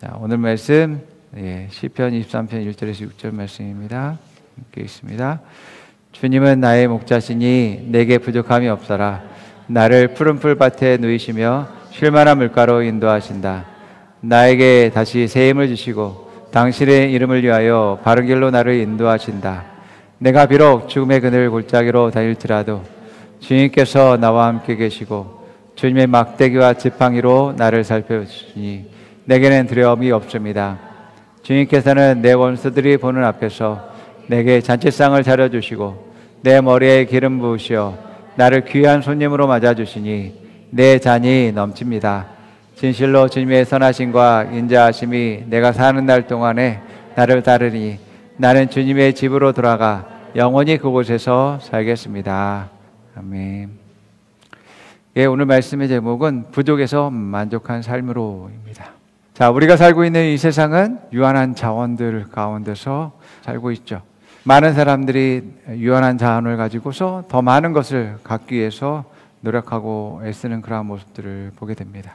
자, 오늘 말씀 시편 23편 1절에서 6절 말씀입니다. 함께 있습니다. 주님은 나의 목자시니 내게 부족함이 없어라. 나를 푸른 풀밭에 누이시며 쉴만한 물가로 인도하신다. 나에게 다시 새 힘을 주시고 당신의 이름을 위하여 바른 길로 나를 인도하신다. 내가 비록 죽음의 그늘 골짜기로 다닐지라도 주님께서 나와 함께 계시고 주님의 막대기와 지팡이로 나를 살펴주시니 내게는 두려움이 없습니다. 주님께서는 내 원수들이 보는 앞에서 내게 잔치상을 차려주시고 내 머리에 기름 부으시어 나를 귀한 손님으로 맞아주시니 내 잔이 넘칩니다. 진실로 주님의 선하심과 인자하심이 내가 사는 날 동안에 나를 따르니 나는 주님의 집으로 돌아가 영원히 그곳에서 살겠습니다. 아멘. 오늘 말씀의 제목은 부족에서 만족한 삶으로입니다. 자, 우리가 살고 있는 이 세상은 유한한 자원들 가운데서 살고 있죠. 많은 사람들이 유한한 자원을 가지고서 더 많은 것을 갖기 위해서 노력하고 애쓰는 그러한 모습들을 보게 됩니다.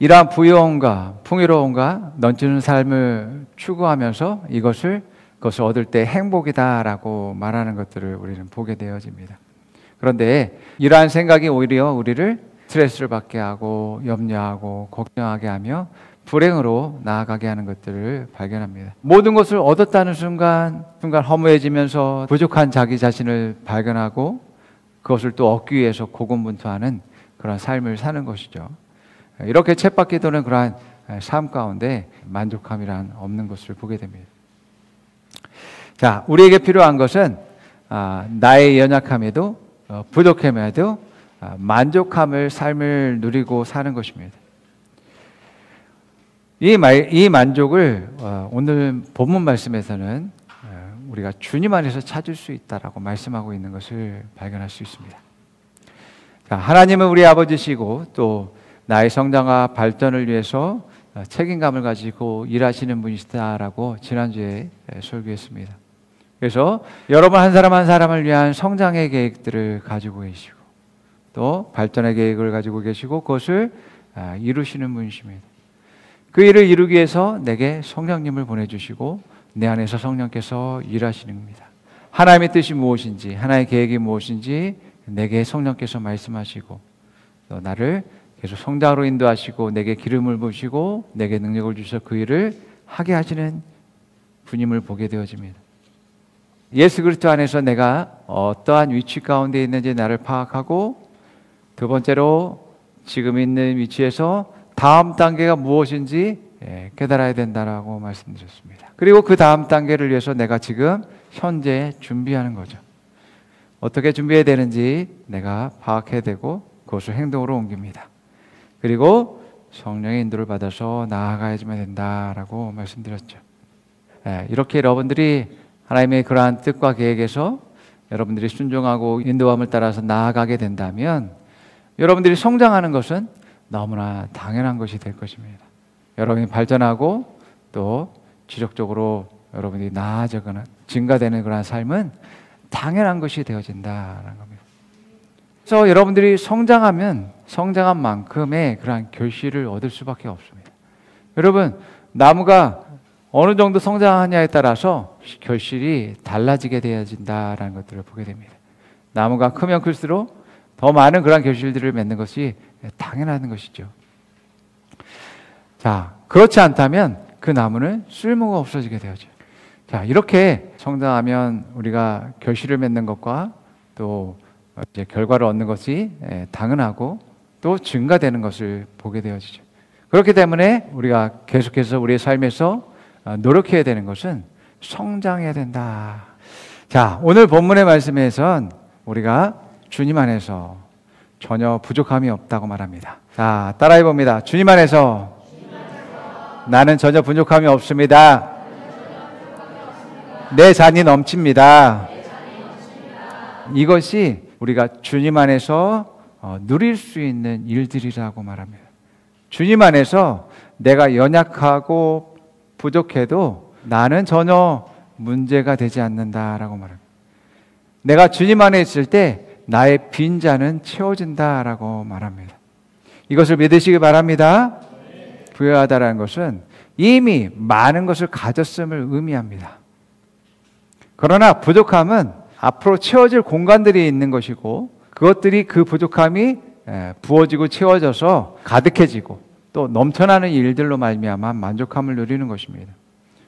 이러한 부유함과 풍요로움과 넘치는 삶을 추구하면서 그것을 얻을 때 행복이다라고 말하는 것들을 우리는 보게 되어집니다. 그런데 이러한 생각이 오히려 우리를 스트레스를 받게 하고 염려하고 걱정하게 하며 불행으로 나아가게 하는 것들을 발견합니다. 모든 것을 얻었다는 순간 허무해지면서 부족한 자기 자신을 발견하고 그것을 또 얻기 위해서 고군분투하는 그런 삶을 사는 것이죠. 이렇게 쳇바퀴 도는 그러한 삶 가운데 만족함이란 없는 것을 보게 됩니다. 자, 우리에게 필요한 것은 나의 연약함에도 부족함에도 만족함을 삶을 누리고 사는 것입니다. 이 만족을 오늘 본문 말씀에서는 우리가 주님 안에서 찾을 수 있다라고 말씀하고 있는 것을 발견할 수 있습니다. 자, 하나님은 우리 아버지시고 또 나의 성장과 발전을 위해서 책임감을 가지고 일하시는 분이시다라고 지난주에 설교했습니다. 그래서 여러분 한 사람 한 사람을 위한 성장의 계획들을 가지고 계시고 또 발전의 계획을 가지고 계시고 그것을 이루시는 분이십니다. 그 일을 이루기 위해서 내게 성령님을 보내주시고 내 안에서 성령께서 일하시는 겁니다. 하나님의 뜻이 무엇인지 하나님의 계획이 무엇인지 내게 성령께서 말씀하시고 또 나를 계속 성장으로 인도하시고 내게 기름을 부으시고 내게 능력을 주셔서 그 일을 하게 하시는 분임을 보게 되어집니다. 예수 그리스도 안에서 내가 어떠한 위치 가운데 있는지 나를 파악하고 두 번째로 지금 있는 위치에서 다음 단계가 무엇인지 깨달아야 된다라고 말씀드렸습니다. 그리고 그 다음 단계를 위해서 내가 지금 현재 준비하는 거죠. 어떻게 준비해야 되는지 내가 파악해야 되고 그것을 행동으로 옮깁니다. 그리고 성령의 인도를 받아서 나아가야지만 된다라고 말씀드렸죠. 이렇게 여러분들이 하나님의 그러한 뜻과 계획에서 여러분들이 순종하고 인도함을 따라서 나아가게 된다면 여러분들이 성장하는 것은 너무나 당연한 것이 될 것입니다. 여러분이 발전하고 또 지속적으로 여러분이 나아져가는 증가되는 그러한 삶은 당연한 것이 되어진다는 겁니다. 그래서 여러분들이 성장하면 성장한 만큼의 그러한 결실을 얻을 수밖에 없습니다. 여러분, 나무가 어느 정도 성장하냐에 따라서 결실이 달라지게 되어진다는 것들을 보게 됩니다. 나무가 크면 클수록 더 많은 그러한 결실들을 맺는 것이 당연한 것이죠. 자, 그렇지 않다면 그 나무는 쓸모가 없어지게 되어져요. 자, 이렇게 성장하면 우리가 결실을 맺는 것과 또 이제 결과를 얻는 것이 당연하고 또 증가되는 것을 보게 되어지죠. 그렇기 때문에 우리가 계속해서 우리의 삶에서 노력해야 되는 것은 성장해야 된다. 자, 오늘 본문의 말씀에선 우리가 주님 안에서 전혀 부족함이 없다고 말합니다. 자, 따라해 봅니다. 주님 안에서 나는 전혀 부족함이 없습니다. 내 잔이 넘칩니다. 이것이 우리가 주님 안에서 누릴 수 있는 일들이라고 말합니다. 주님 안에서 내가 연약하고 부족해도 나는 전혀 문제가 되지 않는다라고 말합니다. 내가 주님 안에 있을 때 나의 빈잔은 채워진다라고 말합니다. 이것을 믿으시기 바랍니다. 부유하다라는 것은 이미 많은 것을 가졌음을 의미합니다. 그러나 부족함은 앞으로 채워질 공간들이 있는 것이고 그것들이 그 부족함이 부어지고 채워져서 가득해지고 또 넘쳐나는 일들로 말미암아 만족함을 누리는 것입니다.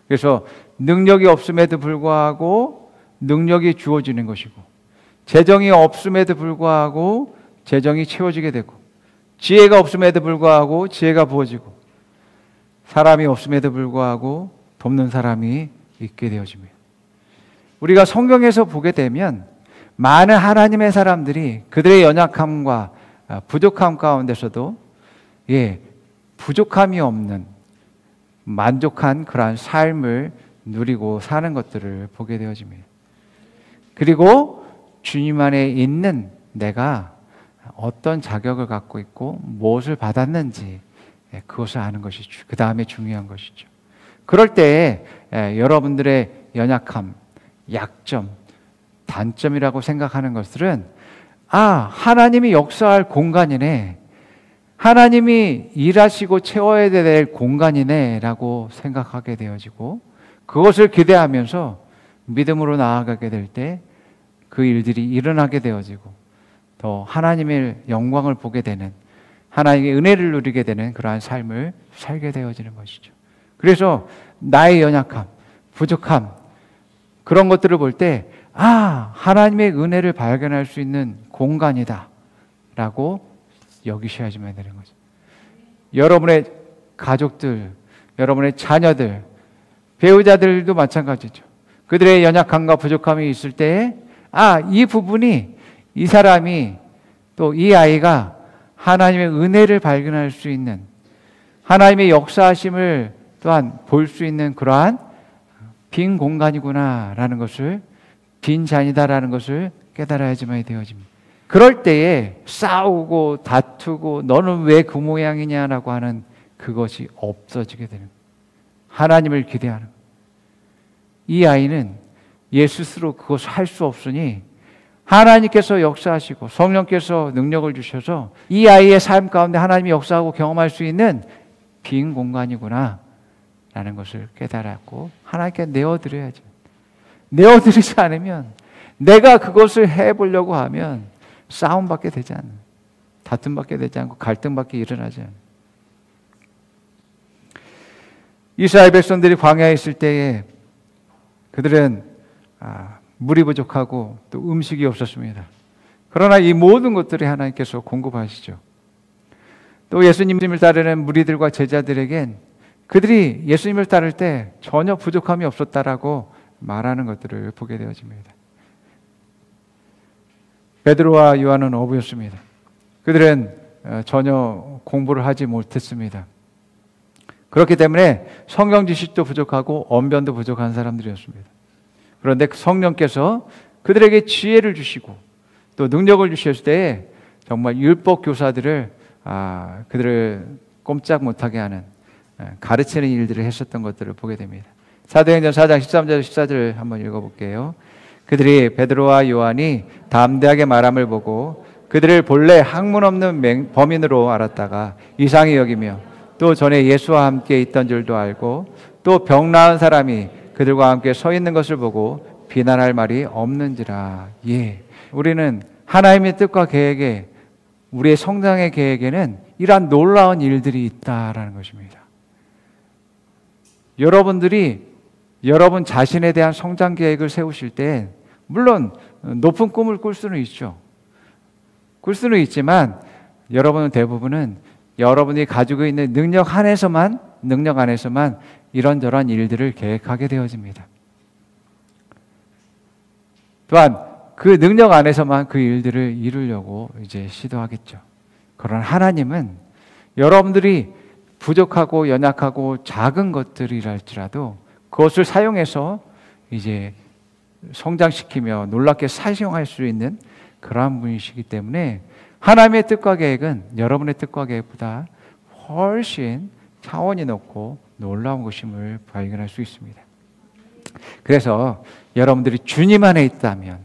그래서 능력이 없음에도 불구하고 능력이 주어지는 것이고 재정이 없음에도 불구하고 재정이 채워지게 되고 지혜가 없음에도 불구하고 지혜가 부어지고 사람이 없음에도 불구하고 돕는 사람이 있게 되어집니다. 우리가 성경에서 보게 되면 많은 하나님의 사람들이 그들의 연약함과 부족함 가운데서도 부족함이 없는 만족한 그러한 삶을 누리고 사는 것들을 보게 되어집니다. 그리고 주님 안에 있는 내가 어떤 자격을 갖고 있고 무엇을 받았는지 그것을 아는 것이 그 다음에 중요한 것이죠. 그럴 때에 여러분들의 연약함, 약점, 단점이라고 생각하는 것들은 하나님이 역사할 공간이네, 하나님이 일하시고 채워야 될 공간이네 라고 생각하게 되어지고 그것을 기대하면서 믿음으로 나아가게 될 때 그 일들이 일어나게 되어지고 더 하나님의 영광을 보게 되는, 하나님의 은혜를 누리게 되는 그러한 삶을 살게 되어지는 것이죠. 그래서 나의 연약함, 부족함, 그런 것들을 볼 때 하나님의 은혜를 발견할 수 있는 공간이다 라고 여기셔야지만 되는 거죠. 여러분의 가족들, 여러분의 자녀들, 배우자들도 마찬가지죠. 그들의 연약함과 부족함이 있을 때에 이 부분이, 이 사람이, 또 이 아이가 하나님의 은혜를 발견할 수 있는, 하나님의 역사하심을 또한 볼 수 있는 그러한 빈 공간이구나 라는 것을, 빈 잔이다라는 것을 깨달아야지만 되어집니다. 그럴 때에 싸우고 다투고 너는 왜 그 모양이냐라고 하는 그것이 없어지게 되는 거예요. 하나님을 기대하는 거예요. 이 아이는 얘 스스로 그것을 할 수 없으니 하나님께서 역사하시고 성령께서 능력을 주셔서 이 아이의 삶 가운데 하나님이 역사하고 경험할 수 있는 빈 공간이구나 라는 것을 깨달았고 하나님께 내어드려야죠. 내어드리지 않으면, 내가 그것을 해보려고 하면 싸움밖에 되지 않아요. 다툼밖에 되지 않고 갈등밖에 일어나지 않아요. 이스라엘 백성들이 광야에 있을 때에 그들은 물이 부족하고 또 음식이 없었습니다. 그러나 이 모든 것들이 하나님께서 공급하시죠. 또 예수님을 따르는 무리들과 제자들에겐 그들이 예수님을 따를 때 전혀 부족함이 없었다라고 말하는 것들을 보게 되어집니다. 베드로와 요한은 어부였습니다. 그들은 전혀 공부를 하지 못했습니다. 그렇기 때문에 성경 지식도 부족하고 언변도 부족한 사람들이었습니다. 그런데 성령께서 그들에게 지혜를 주시고 또 능력을 주셨을 때에 정말 율법 교사들을 그들을 꼼짝 못하게 하는, 가르치는 일들을 했었던 것들을 보게 됩니다. 사도행전 4장 13절 14절 한번 읽어볼게요. 그들이 베드로와 요한이 담대하게 말함을 보고 그들을 본래 학문 없는 범인으로 알았다가 이상히 여기며 또 전에 예수와 함께 있던 줄도 알고 또 병 나은 사람이 그들과 함께 서 있는 것을 보고 비난할 말이 없는지라. 우리는 하나님의 뜻과 계획에, 우리의 성장의 계획에는 이러한 놀라운 일들이 있다라는 것입니다. 여러분들이 여러분 자신에 대한 성장 계획을 세우실 때 물론 높은 꿈을 꿀 수는 있죠. 꿀 수는 있지만 여러분은 대부분은 여러분이 가지고 있는 능력 안에서만 이런저런 일들을 계획하게 되어집니다. 또한 그 능력 안에서만 그 일들을 이루려고 이제 시도하겠죠. 그러나 하나님은 여러분들이 부족하고 연약하고 작은 것들이랄지라도 그것을 사용해서 이제 성장시키며 놀랍게 사용할 수 있는 그러한 분이시기 때문에 하나님의 뜻과 계획은 여러분의 뜻과 계획보다 훨씬 차원이 높고 놀라운 것임을 발견할 수 있습니다. 그래서 여러분들이 주님 안에 있다면,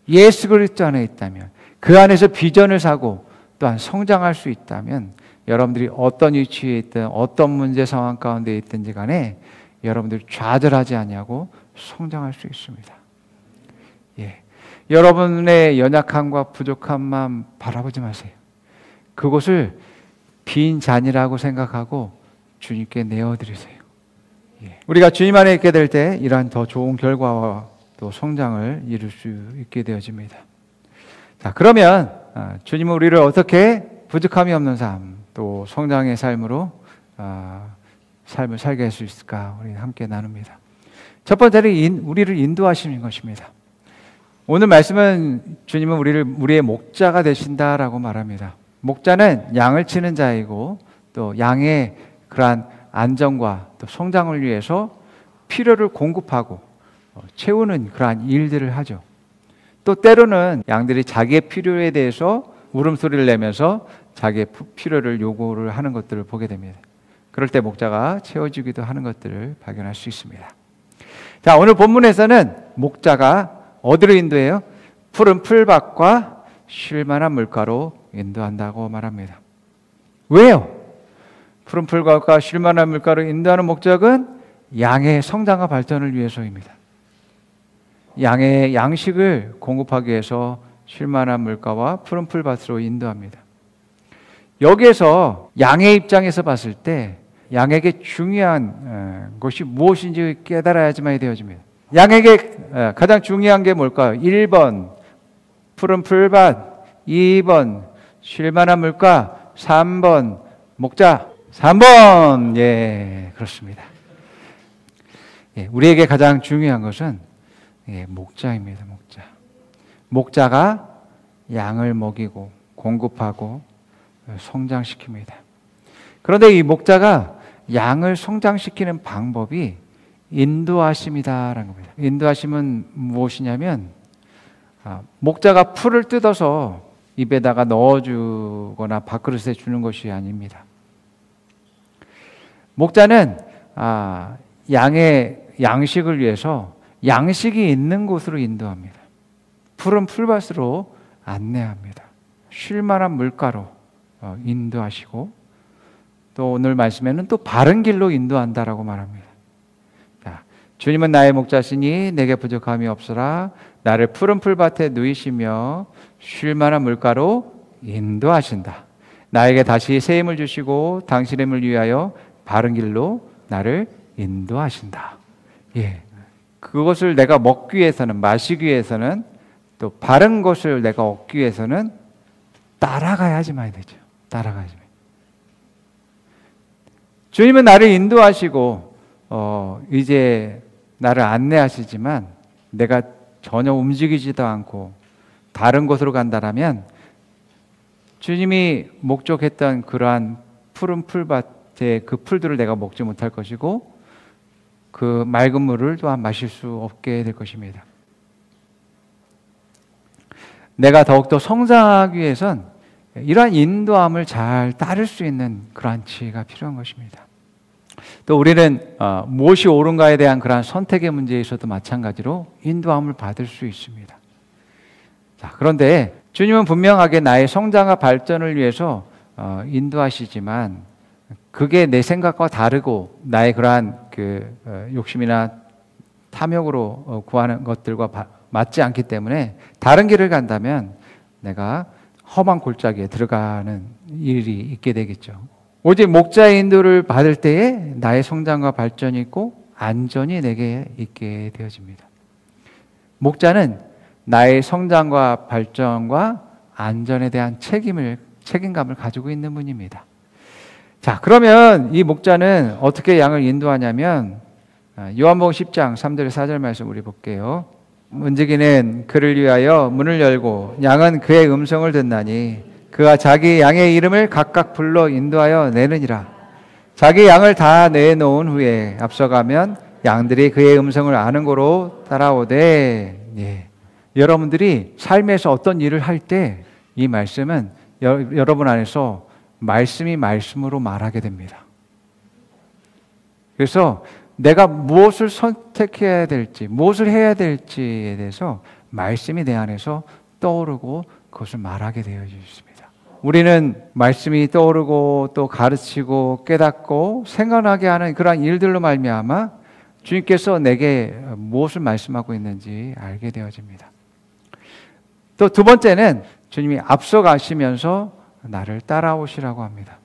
예수 그리스도 안에 있다면, 그 안에서 비전을 사고 또한 성장할 수 있다면 여러분들이 어떤 위치에 있든 어떤 문제 상황 가운데 있든지 간에 여러분들이 좌절하지 아니하고 성장할 수 있습니다. 예. 여러분의 연약함과 부족함만 바라보지 마세요. 그것을 빈 잔이라고 생각하고 주님께 내어드리세요. 예. 우리가 주님 안에 있게 될 때 이러한 더 좋은 결과와 또 성장을 이룰 수 있게 되어집니다. 자, 그러면 주님은 우리를 어떻게 부족함이 없는 삶, 또 성장의 삶으로 삶을 살게 할 수 있을까? 우리 함께 나눕니다. 첫 번째는 우리를 인도하시는 것입니다. 오늘 말씀은 주님은 우리의 목자가 되신다라고 말합니다. 목자는 양을 치는 자이고 또 양의 그러한 안정과 또 성장을 위해서 필요를 공급하고 채우는 그러한 일들을 하죠. 또 때로는 양들이 자기의 필요에 대해서 울음소리를 내면서 자기의 필요를 요구를 하는 것들을 보게 됩니다. 그럴 때 목자가 채워주기도 하는 것들을 발견할 수 있습니다. 자, 오늘 본문에서는 목자가 어디로 인도해요? 푸른 풀밭과 쉴만한 물가로 인도한다고 말합니다. 왜요? 푸른 풀밭과 쉴만한 물가로 인도하는 목적은 양의 성장과 발전을 위해서입니다. 양의 양식을 공급하기 위해서 쉴만한 물가와 푸른 풀밭으로 인도합니다. 여기에서 양의 입장에서 봤을 때 양에게 중요한 것이 무엇인지 깨달아야지만 되어집니다. 양에게 가장 중요한 게 뭘까요? 1번 푸른 풀밭, 2번 쉴만한 물가, 3번 목자. 3번, 예, 그렇습니다. 예, 우리에게 가장 중요한 것은 목자입니다. 목자. 목자가 양을 먹이고 공급하고 성장시킵니다. 그런데 이 목자가 양을 성장시키는 방법이 인도하심이다라는 겁니다. 인도하심은 무엇이냐면 목자가 풀을 뜯어서 입에다가 넣어주거나 밥그릇에 주는 것이 아닙니다. 목자는 양의 양식을 위해서 양식이 있는 곳으로 인도합니다. 푸른 풀밭으로 안내합니다. 쉴만한 물가로 인도하시고 또 오늘 말씀에는 또 바른 길로 인도한다라고 말합니다. 자, 주님은 나의 목자시니 내게 부족함이 없으라. 나를 푸른 풀밭에 누이시며 쉴만한 물가로 인도하신다. 나에게 다시 새 힘을 주시고 당신의 힘을 위하여 바른 길로 나를 인도하신다. 예, 그것을 내가 먹기 위해서는, 마시기 위해서는, 또 바른 것을 내가 얻기 위해서는 따라가야지만 되죠. 따라가야지만. 주님은 나를 인도하시고 이제 나를 안내하시지만 내가 전혀 움직이지도 않고 다른 곳으로 간다라면 주님이 목적했던 그러한 푸른 풀밭의 그 풀들을 내가 먹지 못할 것이고 그 맑은 물을 또한 마실 수 없게 될 것입니다. 내가 더욱더 성장하기 위해선 이러한 인도함을 잘 따를 수 있는 그러한 지혜가 필요한 것입니다. 또 우리는 무엇이 옳은가에 대한 그러한 선택의 문제에 있어도 마찬가지로 인도함을 받을 수 있습니다. 자, 그런데 주님은 분명하게 나의 성장과 발전을 위해서 인도하시지만 그게 내 생각과 다르고 나의 그러한 욕심이나 탐욕으로 구하는 것들과 맞지 않기 때문에 다른 길을 간다면 내가 험한 골짜기에 들어가는 일이 있게 되겠죠. 오직 목자의 인도를 받을 때에 나의 성장과 발전이 있고 안전이 내게 있게 되어집니다. 목자는 나의 성장과 발전과 안전에 대한 책임감을 가지고 있는 분입니다. 자, 그러면 이 목자는 어떻게 양을 인도하냐면 요한복음 10장 3절 4절 말씀 우리 볼게요. 문지기는 그를 위하여 문을 열고 양은 그의 음성을 듣나니 그가 자기 양의 이름을 각각 불러 인도하여 내느니라. 자기 양을 다 내놓은 후에 앞서가면 양들이 그의 음성을 아는 고로 따라오되. 예. 여러분들이 삶에서 어떤 일을 할 때 이 말씀은 여러분 안에서 말씀이 말씀으로 말하게 됩니다. 그래서 내가 무엇을 선택해야 될지, 무엇을 해야 될지에 대해서 말씀이 내 안에서 떠오르고 그것을 말하게 되어 있습니다. 우리는 말씀이 떠오르고 또 가르치고 깨닫고 생각나게 하는 그러한 일들로 말미암아 주님께서 내게 무엇을 말씀하고 있는지 알게 되어집니다. 또 두 번째는 주님이 앞서가시면서 나를 따라오시라고 합니다.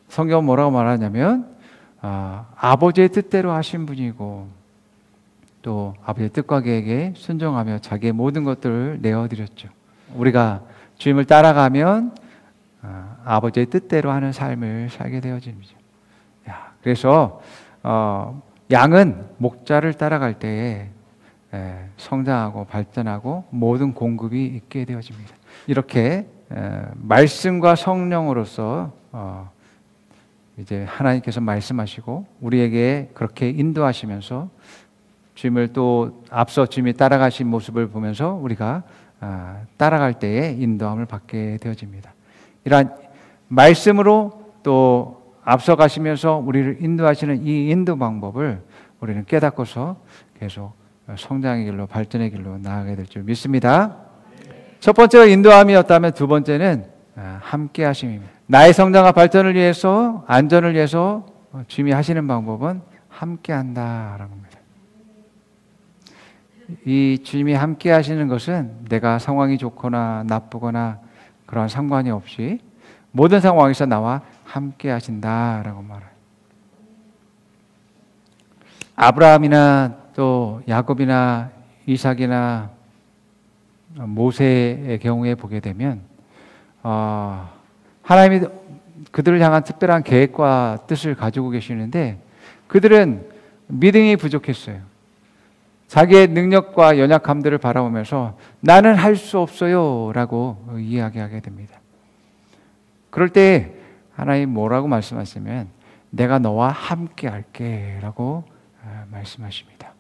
성경은 뭐라고 말하냐면 아버지의 뜻대로 하신 분이고 또 아버지의 뜻과 계획에 순종하며 자기의 모든 것들을 내어드렸죠. 우리가 주님을 따라가면 아버지의 뜻대로 하는 삶을 살게 되어집니다. 그래서 양은 목자를 따라갈 때에 성장하고 발전하고 모든 공급이 있게 되어집니다. 이렇게 말씀과 성령으로서 이제 하나님께서 말씀하시고 우리에게 그렇게 인도하시면서 주님을 또 앞서 주님이 따라가신 모습을 보면서 우리가 따라갈 때에 인도함을 받게 되어집니다. 이러한 말씀으로 또 앞서 가시면서 우리를 인도하시는 이 인도 방법을 우리는 깨닫고서 계속 성장의 길로 발전의 길로 나아가게 될 줄 믿습니다. 첫 번째가 인도함이었다면 두 번째는 함께 하심입니다. 나의 성장과 발전을 위해서 안전을 위해서 주님이 하시는 방법은 함께 한다라는 겁니다. 이 주님이 함께 하시는 것은 내가 상황이 좋거나 나쁘거나 그런 상관이 없이 모든 상황에서 나와 함께 하신다라고 말해요. 아브라함이나 또 야곱이나 이삭이나 모세의 경우에 보게 되면 하나님이 그들을 향한 특별한 계획과 뜻을 가지고 계시는데 그들은 믿음이 부족했어요. 자기의 능력과 연약함들을 바라보면서 나는 할 수 없어요 라고 이야기하게 됩니다. 그럴 때 하나님 뭐라고 말씀하시면 내가 너와 함께 할게 라고 말씀하십니다.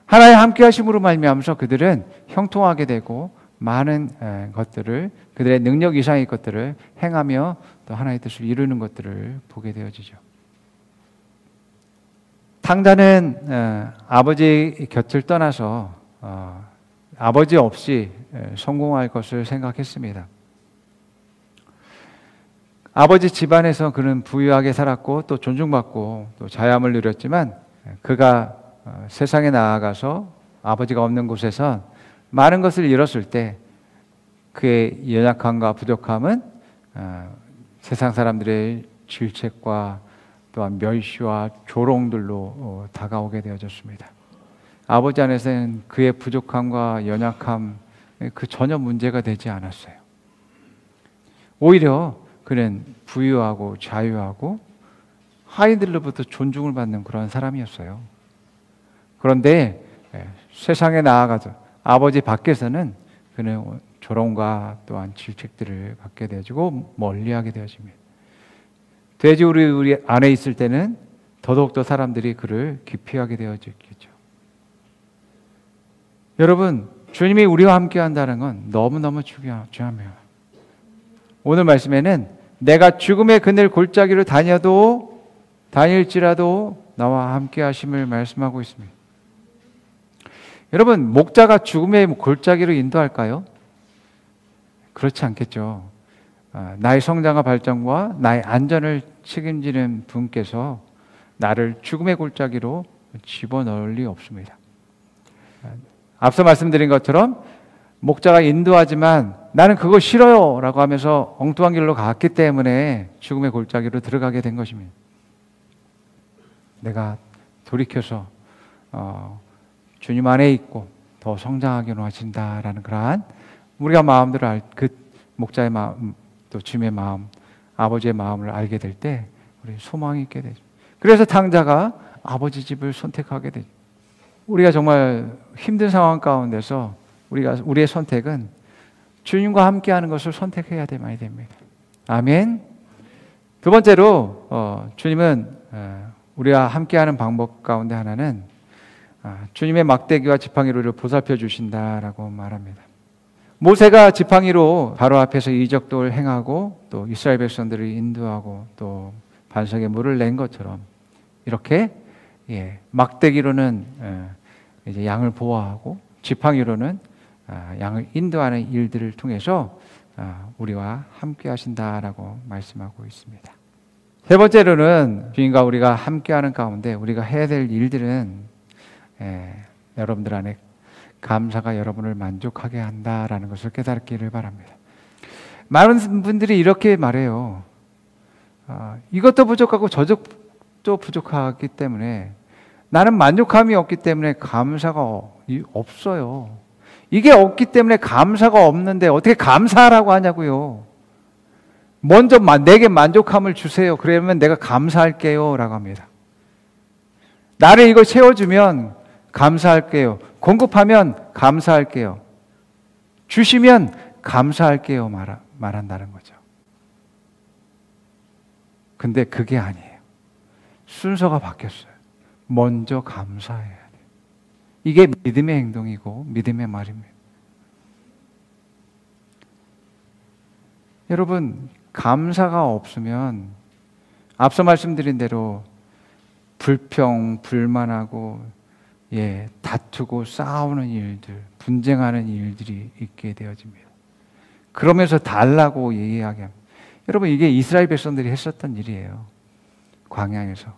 하나님 함께 하심으로 말미암아서 그들은 형통하게 되고 많은 것들을 그들의 능력 이상의 것들을 행하며 또 하나님의 뜻을 이루는 것들을 보게 되어지죠. 탕자는 아버지 곁을 떠나서 아버지 없이 성공할 것을 생각했습니다. 아버지 집안에서 그는 부유하게 살았고 또 존중받고 또 자유함을 누렸지만 그가 세상에 나아가서 아버지가 없는 곳에서 많은 것을 잃었을 때 그의 연약함과 부족함은 세상 사람들의 질책과 또한 멸시와 조롱들로 다가오게 되어졌습니다. 아버지 안에서는 그의 부족함과 연약함 그 전혀 문제가 되지 않았어요. 오히려 그는 부유하고 자유하고 하인들로부터 존중을 받는 그런 사람이었어요. 그런데 세상에 나아가서 아버지 밖에서는 그는 조롱과 또한 질책들을 받게 되어지고 멀리하게 되어집니다. 돼지우리 우리 안에 있을 때는 더더욱더 사람들이 그를 기피하게 되어졌겠죠. 여러분, 주님이 우리와 함께 한다는 건 너무너무 중요합니다. 오늘 말씀에는 내가 죽음의 그늘 골짜기로 다닐지라도 나와 함께 하심을 말씀하고 있습니다. 여러분, 목자가 죽음의 골짜기로 인도할까요? 그렇지 않겠죠. 나의 성장과 발전과 나의 안전을 책임지는 분께서 나를 죽음의 골짜기로 집어넣을 리 없습니다. 앞서 말씀드린 것처럼 목자가 인도하지만 나는 그거 싫어요 라고 하면서 엉뚱한 길로 갔기 때문에 죽음의 골짜기로 들어가게 된 것입니다. 내가 돌이켜서 주님 안에 있고 더 성장하기로 하신다라는 그러한 우리가 마음대로 그 목자의 마음 또 주님의 마음 아버지의 마음을 알게 될 때 우리 소망이 있게 되죠. 그래서 탕자가 아버지 집을 선택하게 되죠. 우리가 정말 힘든 상황 가운데서 우리의 선택은 주님과 함께하는 것을 선택해야 많이 됩니다. 아멘. 두 번째로 주님은 우리와 함께하는 방법 가운데 하나는 주님의 막대기와 지팡이로를 보살펴 주신다라고 말합니다. 모세가 지팡이로 바로 앞에서 이적도를 행하고 또 이스라엘 백성들을 인도하고 또 반석에 물을 낸 것처럼 이렇게 막대기로는 이제 양을 보호하고 지팡이로는 양을 인도하는 일들을 통해서 우리와 함께 하신다라고 말씀하고 있습니다. 세 번째로는 주님과 우리가 함께하는 가운데 우리가 해야 될 일들은 여러분들 안에 감사가 여러분을 만족하게 한다라는 것을 깨닫기를 바랍니다. 많은 분들이 이렇게 말해요. 이것도 부족하고 저것도 부족하기 때문에 나는 만족함이 없기 때문에 감사가 없어요. 이게 없기 때문에 감사가 없는데 어떻게 감사하라고 하냐고요. 먼저 내게 만족함을 주세요. 그러면 내가 감사할게요 라고 합니다. 나를 이걸 채워주면 감사할게요. 공급하면 감사할게요. 주시면 감사할게요 말한다는 거죠. 근데 그게 아니에요. 순서가 바뀌었어요. 먼저 감사해야 돼요. 이게 믿음의 행동이고 믿음의 말입니다. 여러분, 감사가 없으면 앞서 말씀드린 대로 불평, 불만하고 다투고 싸우는 일들, 분쟁하는 일들이 있게 되어집니다. 그러면서 달라고 얘기하게 합니다. 여러분, 이게 이스라엘 백성들이 했었던 일이에요. 광야에서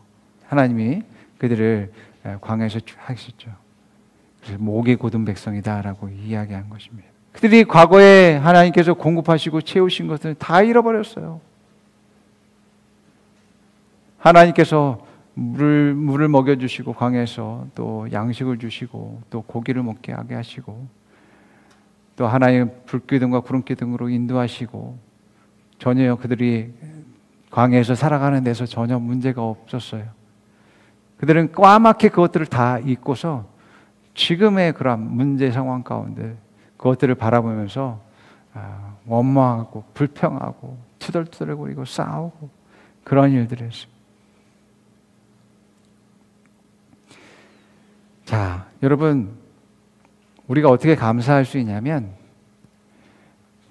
하나님이 그들을 광야에서 하셨죠. 그래서 목이 곧은 백성이다라고 이야기한 것입니다. 그들이 과거에 하나님께서 공급하시고 채우신 것을 다 잃어버렸어요. 하나님께서 물을 먹여주시고 광야에서 또 양식을 주시고 또 고기를 먹게 하게 하시고 또 하나님 불기둥과 구름기둥으로 인도하시고 전혀 그들이 광야에서 살아가는 데서 전혀 문제가 없었어요. 그들은 까맣게 그것들을 다 잊고서 지금의 그런 문제 상황 가운데 그것들을 바라보면서 원망하고 불평하고 투덜투덜거리고 싸우고 그런 일들을 했습니다. 자, 여러분, 우리가 어떻게 감사할 수 있냐면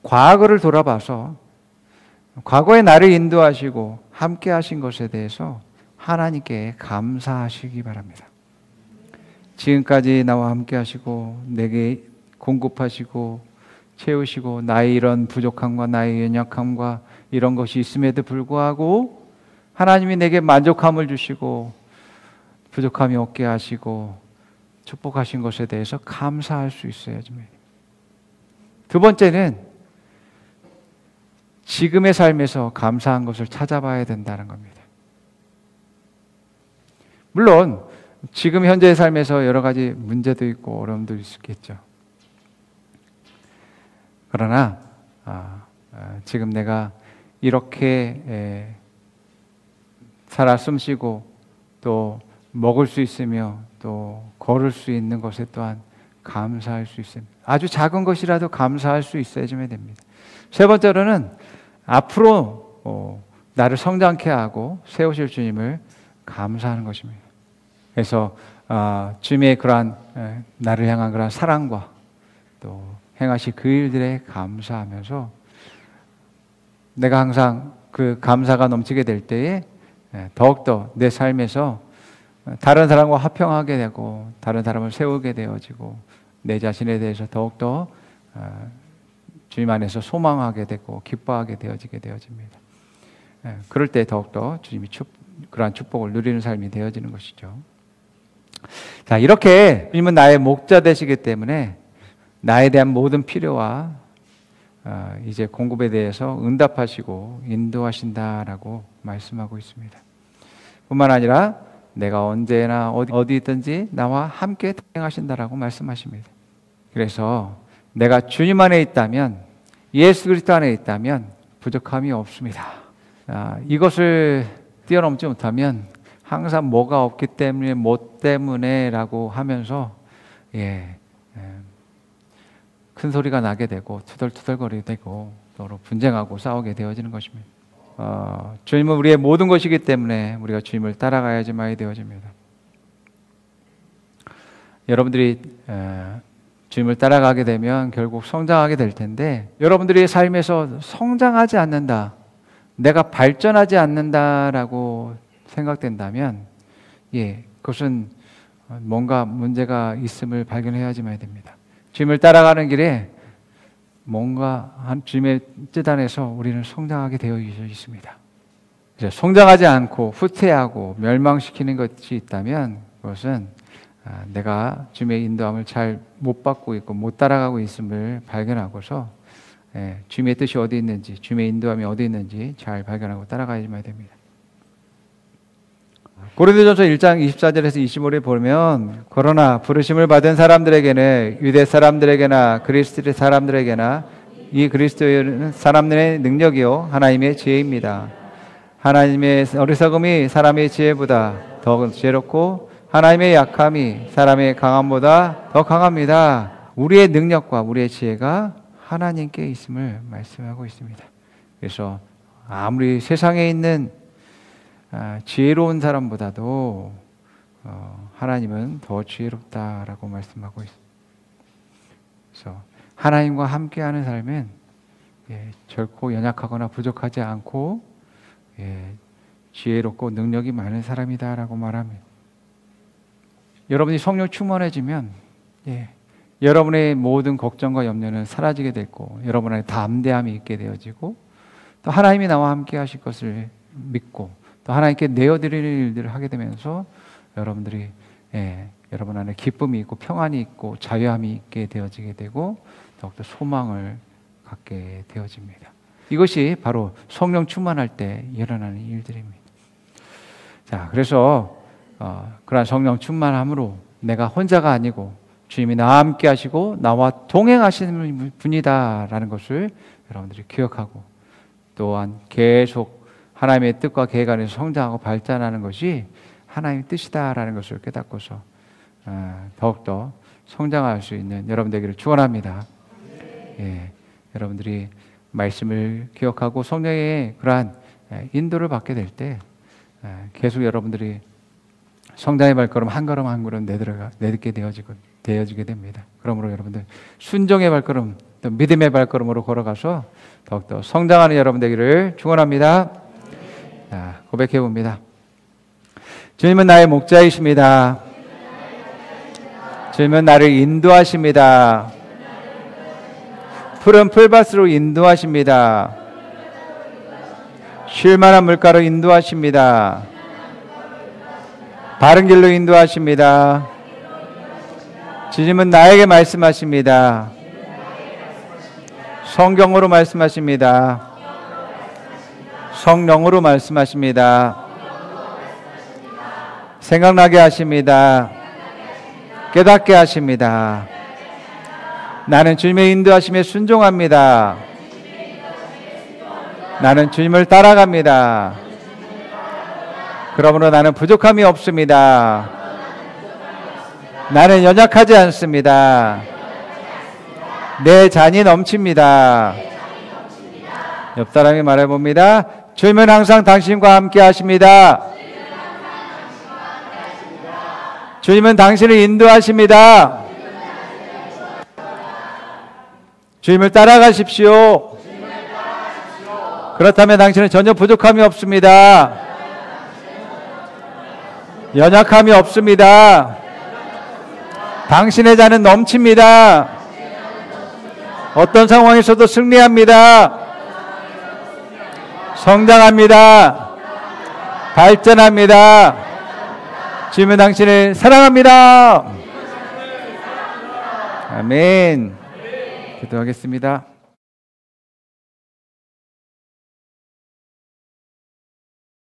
과거를 돌아봐서 과거에 나를 인도하시고 함께 하신 것에 대해서 하나님께 감사하시기 바랍니다. 지금까지 나와 함께 하시고 내게 공급하시고 채우시고 나의 이런 부족함과 나의 연약함과 이런 것이 있음에도 불구하고 하나님이 내게 만족함을 주시고 부족함이 없게 하시고 축복하신 것에 대해서 감사할 수 있어야죠. 두 번째는 지금의 삶에서 감사한 것을 찾아봐야 된다는 겁니다. 물론 지금 현재의 삶에서 여러 가지 문제도 있고 어려움도 있겠죠. 그러나 지금 내가 이렇게 살아 숨쉬고 또 먹을 수 있으며 또 걸을 수 있는 것에 또한 감사할 수 있습니다. 아주 작은 것이라도 감사할 수 있어야지만 됩니다. 세 번째로는 앞으로 나를 성장케 하고 세우실 주님을 감사하는 것입니다. 그래서 주님의 그러한 나를 향한 그러한 사랑과 또 행하실 그 일들에 감사하면서 내가 항상 그 감사가 넘치게 될 때에 더욱더 내 삶에서 다른 사람과 화평하게 되고 다른 사람을 세우게 되어지고 내 자신에 대해서 더욱더 주님 안에서 소망하게 되고 기뻐하게 되어지게 되어집니다. 그럴 때 더욱더 주님이 그러한 축복을 누리는 삶이 되어지는 것이죠. 자, 이렇게 주님은 나의 목자 되시기 때문에 나에 대한 모든 필요와 이제 공급에 대해서 응답하시고 인도하신다라고 말씀하고 있습니다. 뿐만 아니라 내가 언제나 어디 있든지 나와 함께 동행하신다라고 말씀하십니다. 그래서 내가 주님 안에 있다면, 예수 그리스도 안에 있다면 부족함이 없습니다. 이것을 뛰어넘지 못하면 항상 뭐가 없기 때문에 뭐 때문에라고 하면서 큰 소리가 나게 되고 투덜투덜거리게 되고 서로 분쟁하고 싸우게 되어지는 것입니다. 주님은 우리의 모든 것이기 때문에 우리가 주님을 따라가야지만이 되어집니다. 여러분들이 주님을 따라가게 되면 결국 성장하게 될 텐데 여러분들의 삶에서 성장하지 않는다, 내가 발전하지 않는다라고 생각된다면 그것은 뭔가 문제가 있음을 발견해야지만 됩니다. 주님을 따라가는 길에 뭔가 한 주님의 뜻 안에서 우리는 성장하게 되어 있습니다. 성장하지 않고 후퇴하고 멸망시키는 것이 있다면 그것은 내가 주님의 인도함을 잘 못 받고 있고 못 따라가고 있음을 발견하고서 주님의 뜻이 어디 있는지, 주님의 인도함이 어디 있는지 잘 발견하고 따라가야만 됩니다. 고린도전서 1장 24절에서 25절에 보면 그러나 부르심을 받은 사람들에게는 유대 사람들에게나 그리스도의 사람들에게나 이 그리스도의 사람들의 능력이요 하나님의 지혜입니다. 하나님의 어리석음이 사람의 지혜보다 더 지혜롭고 하나님의 약함이 사람의 강함보다 더 강합니다. 우리의 능력과 우리의 지혜가 하나님께 있음을 말씀하고 있습니다. 그래서 아무리 세상에 있는 지혜로운 사람보다도 하나님은 더 지혜롭다라고 말씀하고 있습니다. 그래서 하나님과 함께하는 삶은 결코 연약하거나 부족하지 않고 지혜롭고 능력이 많은 사람이다라고 말합니다. 여러분이 성령 충만해지면 여러분의 모든 걱정과 염려는 사라지게 되고 여러분 안에 담대함이 있게 되어지고 또 하나님이 나와 함께 하실 것을 믿고 또 하나님께 내어드리는 일들을 하게 되면서 여러분들이 여러분 안에 기쁨이 있고 평안이 있고 자유함이 있게 되어지게 되고 더욱더 소망을 갖게 되어집니다. 이것이 바로 성령 충만할 때 일어나는 일들입니다. 자, 그래서 그러한 성령 충만함으로 내가 혼자가 아니고 주님이 나와 함께 하시고 나와 동행하시는 분이다라는 것을 여러분들이 기억하고 또한 계속 하나님의 뜻과 계획 안에서 성장하고 발전하는 것이 하나님의 뜻이다라는 것을 깨닫고서 더욱더 성장할 수 있는 여러분 되기를 축원합니다. 여러분들이 말씀을 기억하고 성령의 그러한 인도를 받게 될 때 계속 여러분들이 성장의 발걸음 한 걸음 한 걸음 내딛게 되어지게 됩니다. 그러므로 여러분들 순종의 발걸음 또 믿음의 발걸음으로 걸어가서 더욱더 성장하는 여러분 되기를 축원합니다. 자, 고백해 봅니다. 주님은 나의 목자이십니다. 주님은 나를 인도하십니다. 푸른 풀밭으로 인도하십니다. 쉴 만한 물가로 인도하십니다. 바른 길로 인도하십니다. 주님은 나에게 말씀하십니다. 성경으로 말씀하십니다. 성령으로 말씀하십니다. 생각나게 하십니다. 깨닫게 하십니다. 나는 주님의 인도하심에 순종합니다. 나는 주님을 따라갑니다. 그러므로 나는 부족함이 없습니다. 나는 연약하지 않습니다. 내 잔이 넘칩니다. 옆 사람이 말해봅니다. 주님은 항상 당신과 함께 하십니다. 주님은 당신을 인도하십니다. 주님을 따라가십시오. 그렇다면 당신은 전혀 부족함이 없습니다. 연약함이 없습니다. 당신의 잔은 넘칩니다. 어떤 상황에서도 승리합니다. 성장합니다. 발전합니다. 주님은 당신을 사랑합니다. 아멘. 기도하겠습니다.